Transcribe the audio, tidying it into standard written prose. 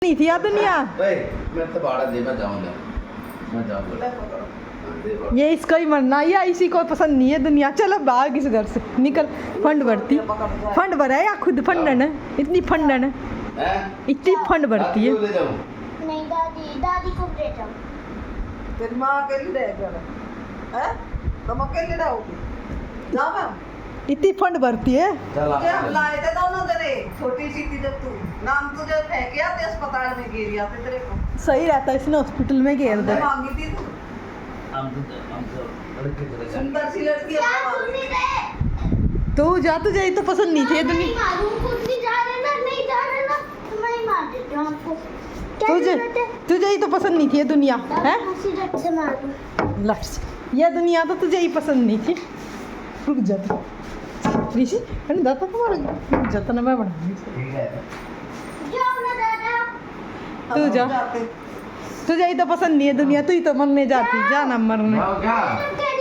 नहीं थी यार दुनिया। मैं तो भाड़ा दे मैं जाऊंगा, मैं जाऊंगा। ये इसका ही मरना, या इसी को पसंद नहीं है दुनिया। चल अब भाग इस घर से निकल। फंड भरती, फंड भरा है या खुद फंडन है? इतनी फंडन है, इतनी फंड भरती है। नहीं दादी, दादी को ले जाओ। तेरी माँ अकेली रह गया है, तुम अकेले रहोगे? जा मैम, इतनी फंड भरती है। तुझे हम लाए थे दोनों तेरे, छोटी सी थी जब तू, नाम तुझे फेंक आते अस्पताल में गिर आते तेरे को। सही रहता है, इसने हॉस्पिटल में घेर दे। हमने मांगी थी तू, सुंदर सी लड़की क्या हमने सुन मांगी। नहीं रहे? तू जा, तुझे ही तो पसंद नहीं थी ये नहीं दुनिया। मारूं, खुद नहीं जा रहे ना, नहीं जा रहे ना, तो मैं ही मार देती हूँ आपको। क्या तुझे जरूरत है? तुझे ही तो पसंद नहीं थी ये दुनिया है। हंसी रट से मार दूँ। लट से, ये दुनिया तो तुझे ही पसंद नहीं थी। रुक जा तू ऋषि, मैंने दाता तुम्हारा रुक जाता ना, मैं बढ़ाऊंगी। ठीक है। जाओ ना दादा। तू जा, हम जाते। तुझे ही तो पसंद नहीं है दुनिया, तू ही तो मरने जाती। जा ना मरने। जाओ क्या? तुम क्या